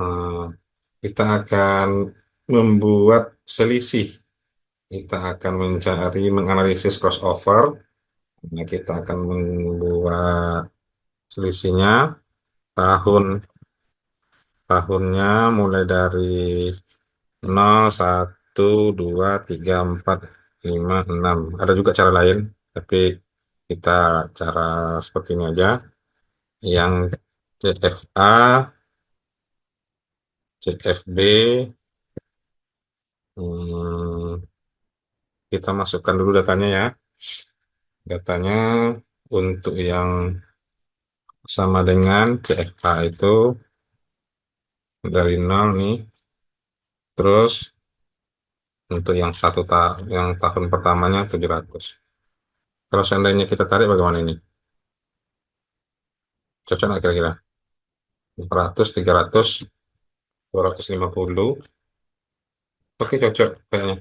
eh, Kita akan membuat selisih. Kita akan mencari, menganalisis crossover. Nah, kita akan membuat selisihnya tahun tahunnya mulai dari 0, 1, 2, 3, 4, 5, 6. Ada juga cara lain, tapi kita cara seperti ini aja. Yang CFA, CFB, hmm, kita masukkan dulu datanya ya. Datanya untuk yang sama dengan CFA itu dari 0 nih. Terus untuk yang yang tahun pertamanya 700. Kalau seandainya kita tarik bagaimana ini? Cocok nggak kira-kira? 400, 300, 250. Oke, cocok kayaknya.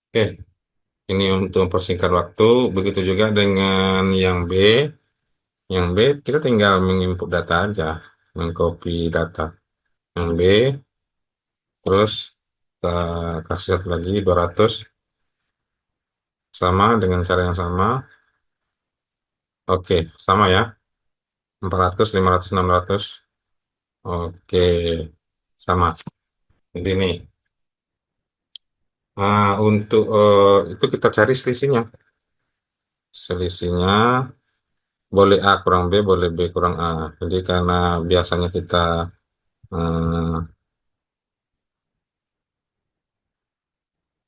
Oke, ini untuk mempersingkat waktu. Begitu juga dengan yang B. Yang B, kita tinggal menginput data aja, mengcopy data. Yang B, terus kita kasih satu lagi 200, sama dengan cara yang sama. Oke, sama ya. 400, 500, 600. Oke, sama. Jadi ini. Nah, untuk itu kita cari selisihnya. Selisihnya boleh A kurang B, boleh B kurang A. Jadi karena biasanya kita eh,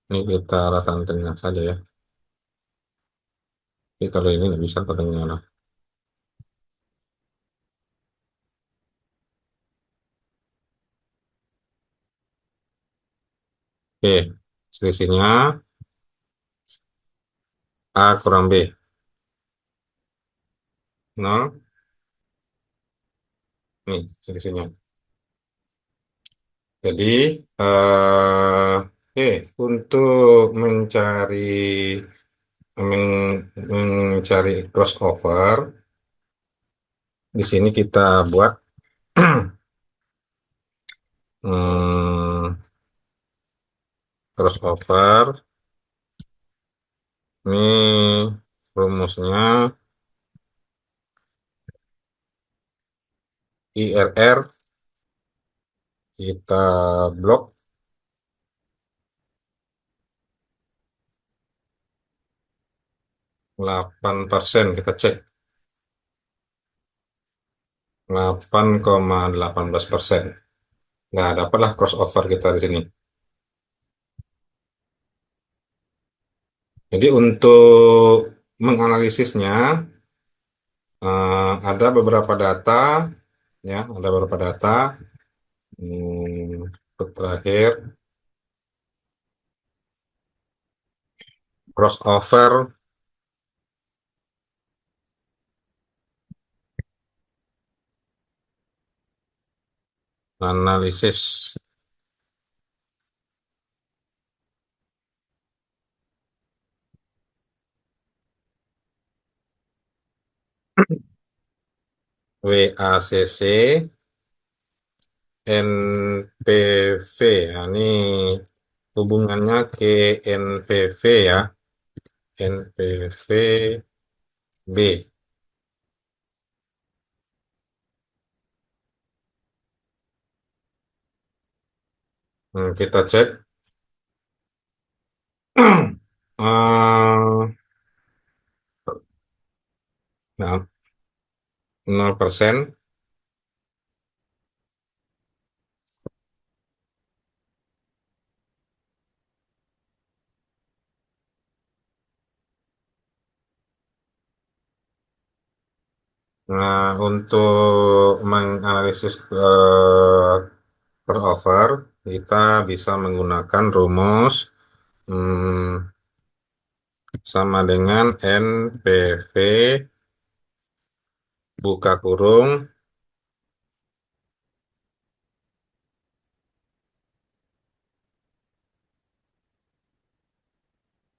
ini kita ratakan tengah saja ya. Tapi kalau ini nggak bisa ke tengah lah. Oke, selisihnya A kurang B. 0, nih selisihnya. Jadi, oke, untuk mencari crossover, di sini kita buat hmm, crossover. Ini rumusnya IRR kita blok 8%, kita cek 8,18%. Nah, dapatlah crossover kita di sini. Jadi untuk menganalisisnya ada beberapa data ya, ada beberapa data. Untuk terakhir crossover analisis. WACC NPV ya, ini hubungannya ke NPV ya, NPV B. Kita cek. Eh, nah, 0%. Nah, untuk menganalisis crossover, kita bisa menggunakan rumus Hmm, sama dengan NPV buka kurung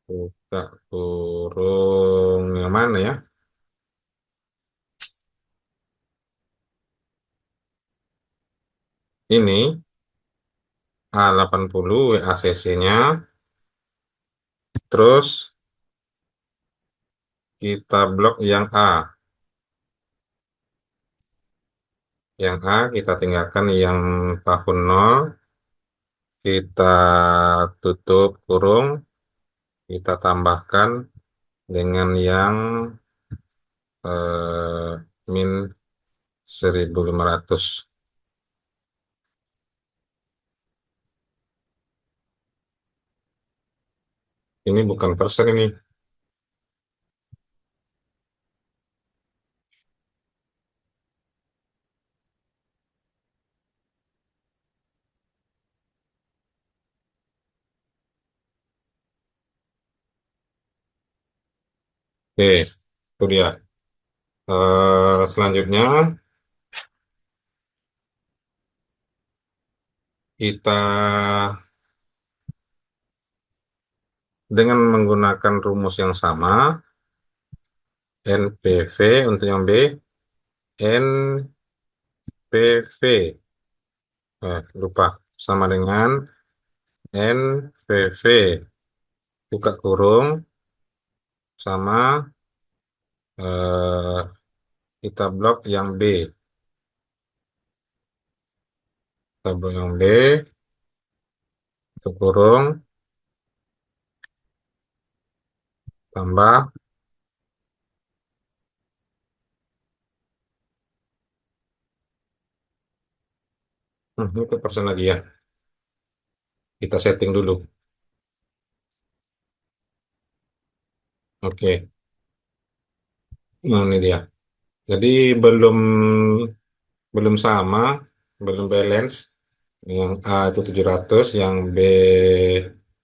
buka kurung yang mana ya? Ini A80 WACC-nya, terus kita blok yang A. Yang A kita tinggalkan yang tahun nol, kita tutup kurung, kita tambahkan dengan yang min 1.500. Ini bukan persen ini. Oke, itu dia. Selanjutnya kita dengan menggunakan rumus yang sama, NPV untuk yang B, NPV, lupa, sama dengan NPV buka kurung sama eh, kita blok yang B. Kita blok yang B, tutup kurung, tambah, ini ke persen lagi ya. Kita setting dulu. Oke, nah ini dia. Jadi belum belum sama, belum balance. Yang A itu 700, yang B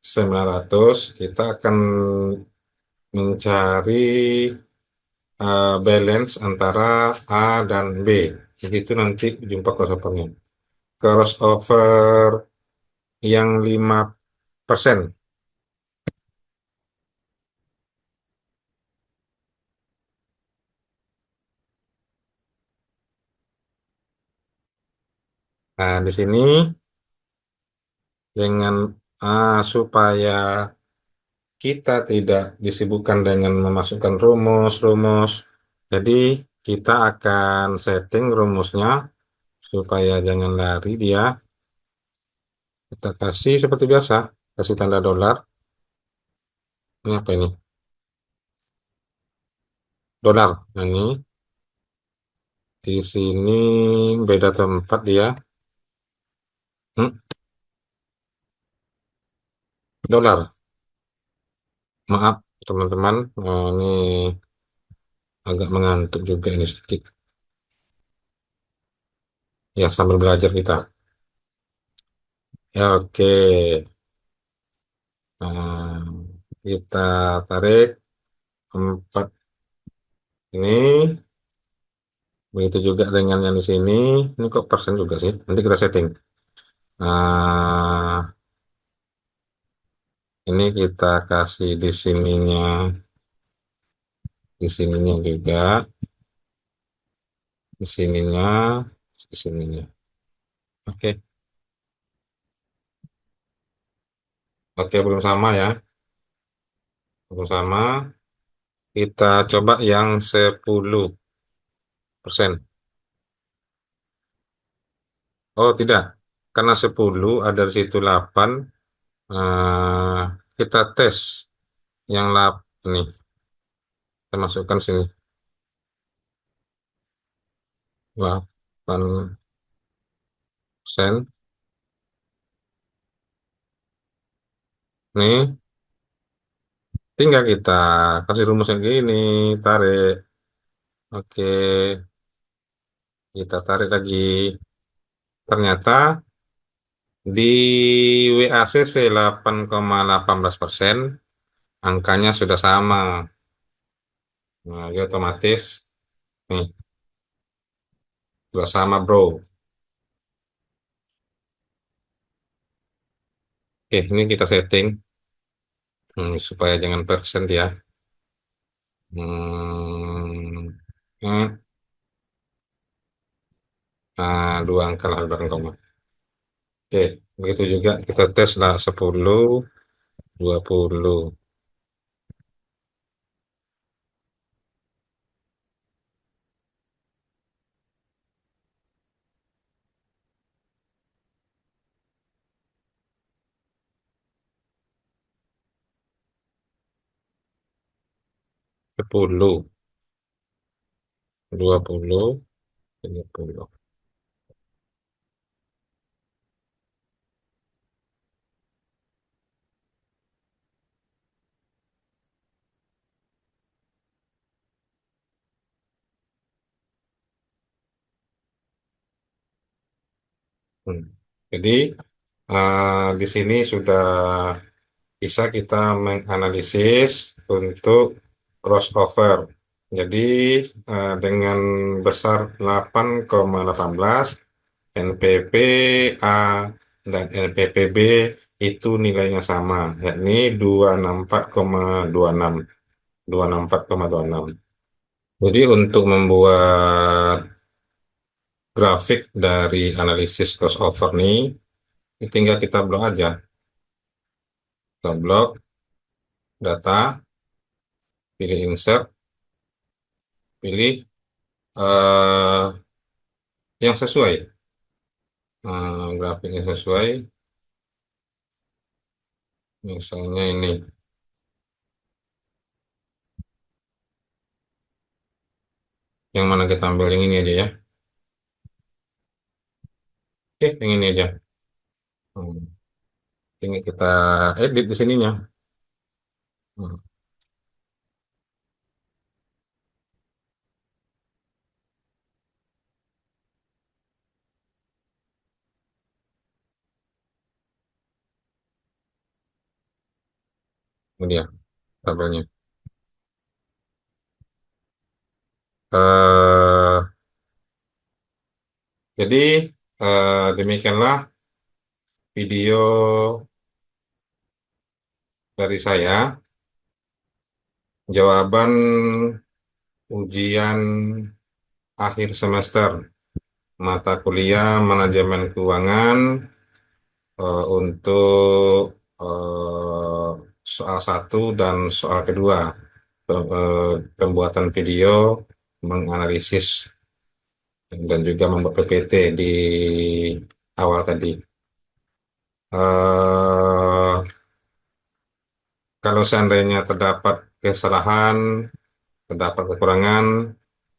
900. Kita akan mencari balance antara A dan B. Begitu nanti jumpa crossovernya. Crossover yang 5%. Nah, di sini dengan supaya kita tidak disibukkan dengan memasukkan rumus-rumus. Jadi kita akan setting rumusnya supaya jangan lari dia. Kita kasih seperti biasa, kasih tanda dolar. Ini apa ini? Dolar. Nah, ini di sini beda tempat dia. Hmm, dolar. Maaf teman-teman. Oh, ini agak mengantuk juga ini sedikit. Ya sambil belajar kita. Ya, oke. Nah, kita tarik 4 ini. Begitu juga dengan yang di sini. Ini kok persen juga sih. Nanti kita setting. Nah, ini kita kasih di sininya juga, di sininya, di sininya. Oke, oke belum sama ya, belum sama. Kita coba yang 10%. Oh tidak, karena 10 ada di situ 8. eh, kita tes yang 8 nih. Kita masukkan sini 8%. Nih, tinggal kita kasih rumus yang gini, tarik. Oke, kita tarik lagi. Ternyata Di WACC 8,18%, angkanya sudah sama. Nah, jadi otomatis nih sudah sama, bro. Oke, ini kita setting supaya jangan persen ya. Hmm, hmm, dua angka lah, dua angka. Oke, begitu juga kita tes lah 10, 20, 10, 20, 30. 'Hmm. Jadi di sini sudah bisa kita menganalisis untuk crossover. Jadi dengan besar 8,18, NPP-A dan NPP-B itu nilainya sama, yakni 264,26. 264,26. Jadi untuk membuat grafik dari analisis crossover nih, ini tinggal kita blok aja. Kita blok data, pilih insert, pilih eh, yang sesuai. Grafik yang sesuai, misalnya ini. Yang mana kita ambil yang ini aja ya. Oke, yang ini aja. Hmm, Ini kita edit di sininya. Hmm, Ini dia tabelnya. Eh, jadi demikianlah video dari saya. Jawaban ujian akhir semester mata kuliah manajemen keuangan untuk soal satu dan soal kedua, pembuatan video menganalisis dan juga membuat PPT di awal tadi. Eh, Kalau seandainya terdapat kesalahan, terdapat kekurangan,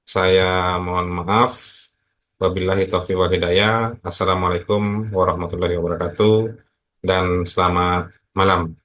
saya mohon maaf. Wabillahi taufiq wal hidayah. Assalamualaikum warahmatullahi wabarakatuh dan selamat malam.